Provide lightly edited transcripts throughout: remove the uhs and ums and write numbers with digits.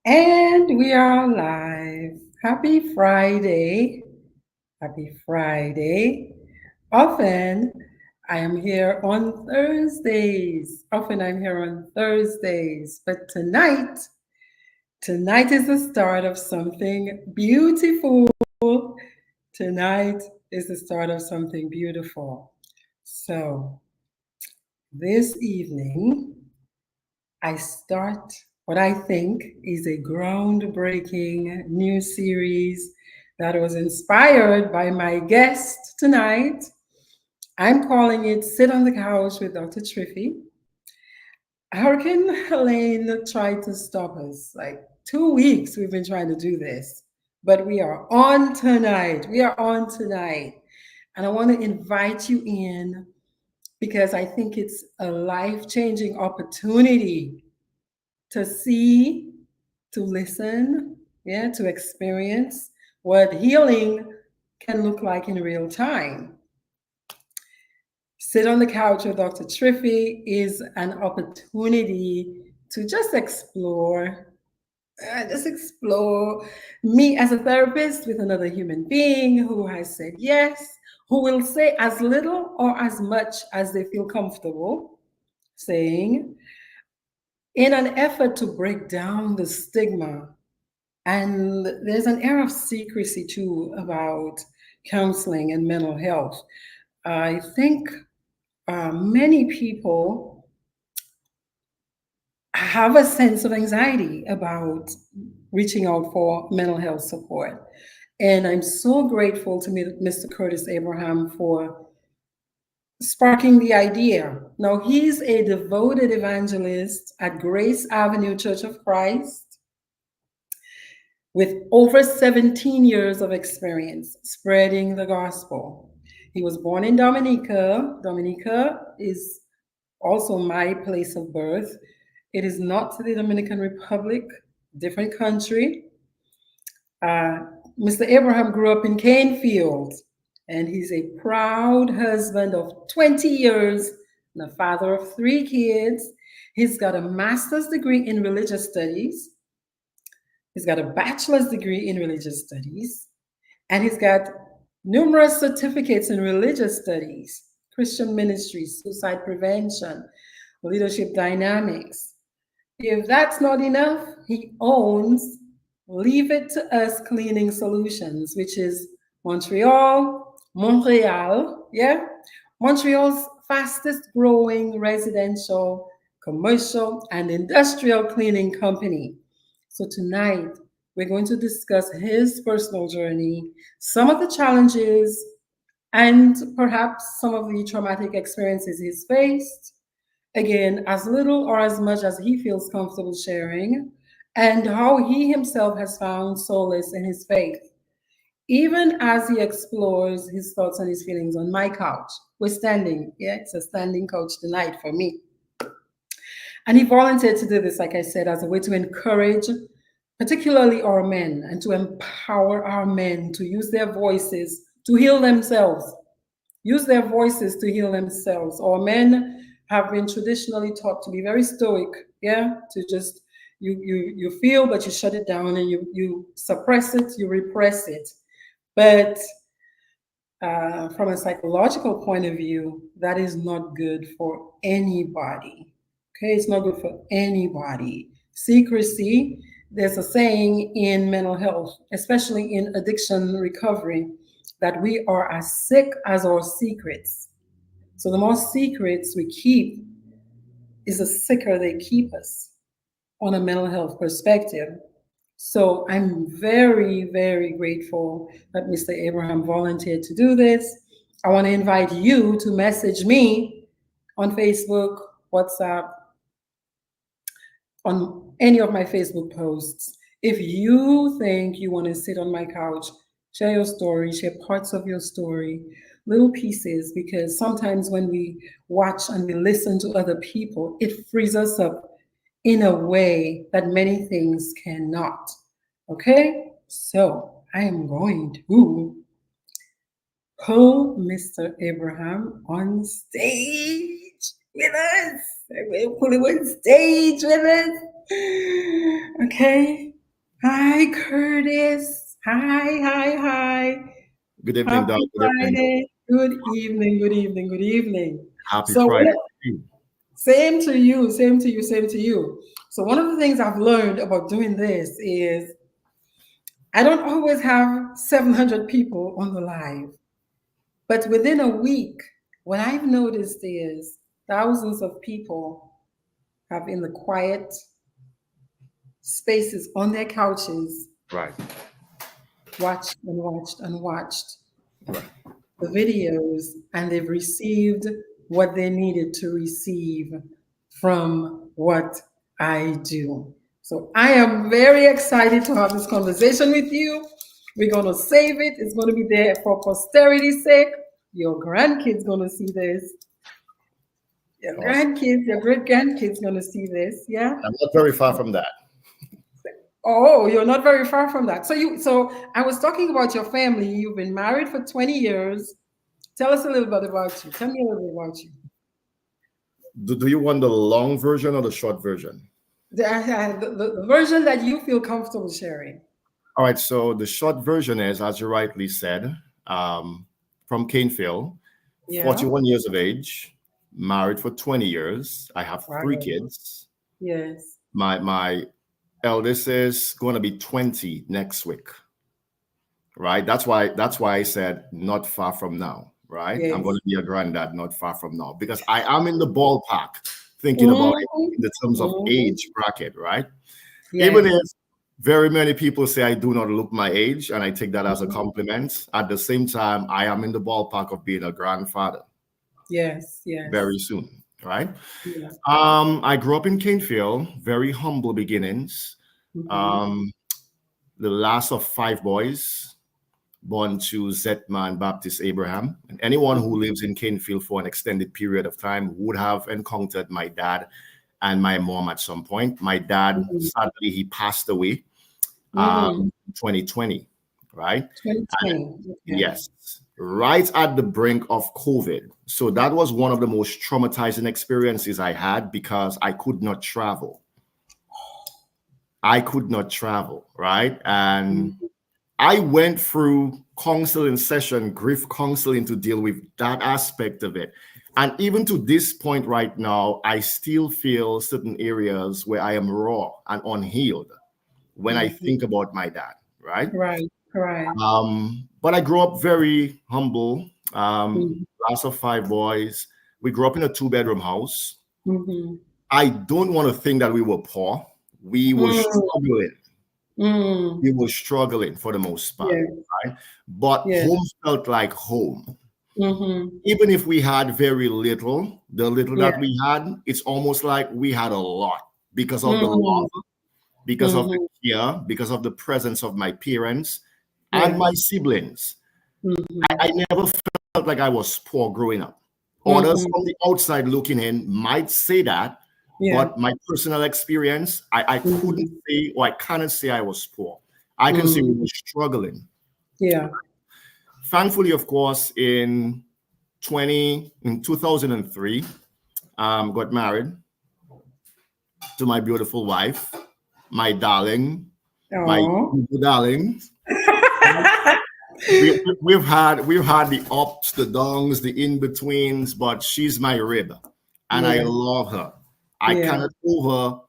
And we are live. Happy Friday. Happy Friday. Often I am here on Thursdays. But tonight is the start of something beautiful. Tonight is the start of something beautiful. So this evening, I start what I think is a groundbreaking new series that was inspired by my guest tonight. I'm calling it Sit on the Couch with Dr. Triphi. Hurricane Helene tried to stop us. Like 2 weeks we've been trying to do this, but we are on tonight. And I want to invite you in because I think it's a life changing opportunity to see, to listen, to experience what healing can look like in real time. Sit on the couch with Dr. Triphi is an opportunity to just explore me as a therapist with another human being who has said yes, who will say as little or as much as they feel comfortable saying, in an effort to break down the stigma. And there's an air of secrecy too about counseling and mental health. I think many people have a sense of anxiety about reaching out for mental health support. And I'm so grateful to Mr. Curtis Abraham for sparking the idea. Now, he's a devoted evangelist at Grace Avenue Church of Christ with over 17 years of experience spreading the gospel. He was born in Dominica. Dominica is also my place of birth. It is not the Dominican Republic, different country. Mr. Abraham grew up in Canefield, and he's a proud husband of 20 years and a father of 3 kids. He's got a master's degree in religious studies. He's got a bachelor's degree in religious studies, and he's got numerous certificates in religious studies, Christian ministry, suicide prevention, leadership dynamics. If that's not enough, he owns Leave It to Us Cleaning Solutions, which is Montreal's fastest growing residential, commercial, and industrial cleaning company. So tonight, we're going to discuss his personal journey, some of the challenges, and perhaps some of the traumatic experiences he's faced. Again, as little or as much as he feels comfortable sharing, and how he himself has found solace in his faith, even as he explores his thoughts and his feelings on my couch. We're standing, it's a standing couch tonight for me. And he volunteered to do this, like I said, as a way to encourage, particularly our men, and to empower our men to use their voices to heal themselves. Use their voices to heal themselves. Our men have been traditionally taught to be very stoic, to just you feel, but you shut it down, and you suppress it, you repress it. But from a psychological point of view, that is not good for anybody. Okay, it's not good for anybody. Secrecy, there's a saying in mental health, especially in addiction recovery, that we are as sick as our secrets. So the more secrets we keep, is the sicker they keep us on a mental health perspective. So I'm very, very grateful that Mr. Abraham volunteered to do this. I want to invite you to message me on Facebook, WhatsApp, on any of my Facebook posts. If you think you want to sit on my couch, share your story, share parts of your story, little pieces, because sometimes when we watch and we listen to other people, it frees us up in a way that many things cannot. Okay? So I am going to pull Mr. Abraham on stage with us. I'm going to pull him on stage with us. Okay? Hi, Curtis. Hi, hi, hi. Good evening, Doc. Happy Good evening. Friday. Good evening, good evening, good evening. Happy So, Friday to you. same to you, same to you, same to you. So, one of the things I've learned about doing this is I don't always have 700 people on the live, but within a week, what I've noticed is thousands of people have in the quiet spaces on their couches Right. watched and watched and watched Right. the videos, and they've received what they needed to receive from what I do. So I am very excited to have this conversation with you. We're going to save it. It's going to be there for posterity's sake. Your grandkids going to see this. Your Awesome. grandkids, your great grandkids going to see this. Yeah. I'm not very far from that. Oh, you're not very far from that. So I was talking about your family. You've been married for 20 years. Tell us a little bit about you. Tell me a little bit about you. Do you want the long version or the short version? The version that you feel comfortable sharing. All right. So the short version is, as you rightly said, from Caneville, Yeah. 41 years of age, married for 20 years. I have three Wow. kids. Yes. My eldest is going to be 20 next week. Right. That's why I said not far from now. Right. I'm going Yes. to be a granddad not far from now because I am in the ballpark thinking about it Mm-hmm. in the terms of Mm-hmm. age bracket. Right. Even Yes. if very many people say I do not look my age, and I take that as a Mhm. compliment, at the same time, I am in the ballpark of being a grandfather Yes. Yes. very soon. Right. Yeah. I grew up in Caneville, very humble beginnings. Mm-hmm. Um, the last of five boys, born to Zetman Baptist Abraham. And anyone who Mm-hmm. lives in Canefield for an extended period of time would have encountered my dad and my mom at some point. My dad, sadly, he passed away Mm-hmm. 2020, right? And 2020. Okay. yes, right at the brink of COVID. So that was one of the most traumatizing experiences I had because I could not travel. I could not travel, right? And Mm-hmm. I went through counseling session, grief counseling to deal with that aspect of it. And even to this point right now, I still feel certain areas where I am raw and unhealed when I Mm-hmm. think about my dad, right? Right. Right. But I grew up very humble. Mm-hmm. Last of five boys. We grew up in a two-bedroom house. Mm-hmm. I don't want to think that we were poor. We were struggling. Mm-hmm. We were struggling for the most part, Yes. right? But Yes. home felt like home. Mm-hmm. Even if we had very little, the little Yeah. that we had, it's almost like we had a lot because of the Mm-hmm. love, because of the Mm-hmm. care, because of the presence of my parents and Yes. my siblings. Mm-hmm. I never felt like I was poor growing up. Others Mm-hmm. from the outside looking in might say that, Yeah. but my personal experience, I couldn't Mm-hmm. say or I cannot say I was poor. I can say we Mm-hmm. were struggling. Yeah. Thankfully, of course, in 2003, got married to my beautiful wife, my darling, my Oh. darling. we, we've had the ups, the downs, the in betweens, but she's my rib, and I Yeah. love her. I Yeah. cannot over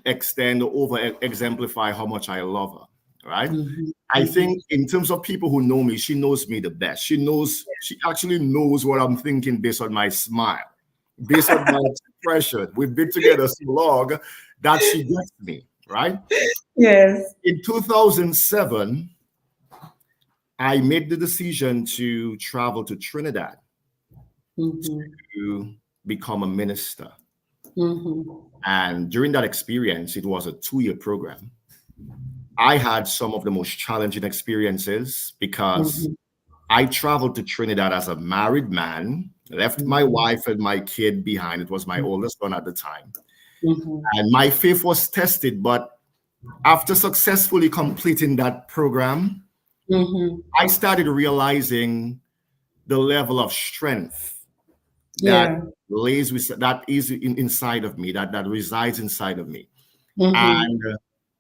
extend or over exemplify how much I love her. Right? Mm-hmm. I Mm-hmm. think in terms of people who know me, she knows me the best. She actually knows what I'm thinking based on my smile, based on my expression. We've been together so long that she gets me. Right? Yes. In 2007. I made the decision to travel to Trinidad Mm-hmm. to become a minister. Mm-hmm. And during that experience, it was a 2-year program. I had some of the most challenging experiences because Mm-hmm. I traveled to Trinidad as a married man, left my Mm-hmm. wife and my kid behind. It was my oldest son at the time. Mm-hmm. And my faith was tested. But after successfully completing that program, Mm-hmm. I started realizing the level of strength that Yeah. inside of me, that resides inside of me. Mm-hmm. And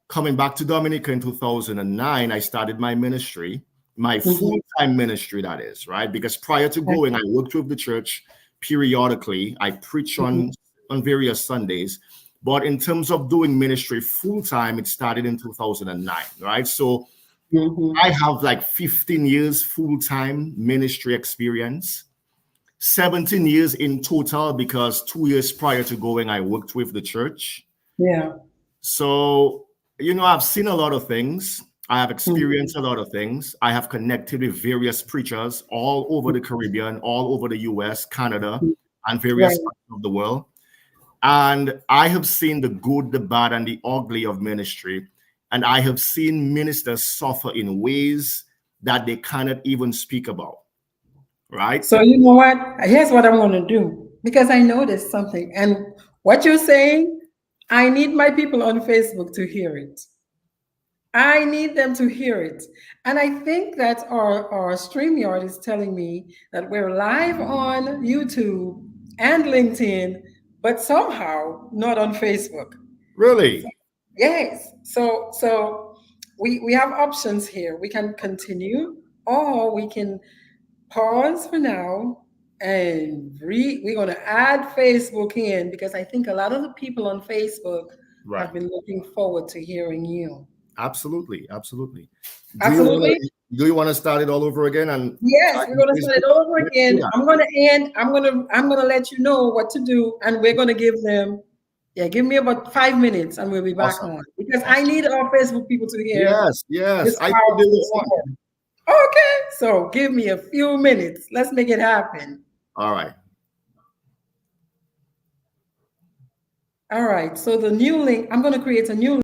Coming back to Dominica in 2009, I started my ministry, my Mhm. full-time ministry, that is, right? Because prior to going, I worked with the church periodically. I preach Mhm. on various Sundays. But in terms of doing ministry full-time, it started in 2009, right? So Mhm. I have like 15 years full-time ministry experience, 17 years in total, because 2 years prior to going, I worked with the church. Yeah. So, I've seen a lot of things. I have Mhm. experienced a lot of things. I have connected with various preachers all over the Caribbean, all over the US, Canada, Mhm. and various Right. parts of the world. And I have seen the good, the bad, and the ugly of ministry. And I have seen ministers suffer in ways that they cannot even speak about, right? So you know what? Here's what I'm going to do because I noticed something, and what you're saying, I need my people on Facebook to hear it. I need them to hear it. And I think that our StreamYard is telling me that we're live on YouTube and LinkedIn, but somehow not on Facebook. So, Really? yes. So we have options here. We can continue or we can pause for now and we're going to add Facebook in because I think a lot of the people on Facebook Right. have been looking forward to hearing you. Absolutely. Absolutely. Do you want Absolutely. to start it all over again and Yes, type we're in gonna start Facebook? it over Let's do again. that. I'm gonna end. I'm gonna let you know what to do, and we're gonna give them. Yeah, give me about 5 minutes, and we'll be back Awesome. on because I Awesome. need our Facebook people to hear Yes, yes. this I thought they powerful were on. story. Okay, so give me a few minutes. Let's make it happen. All right. All right. So the new link. I'm gonna create a new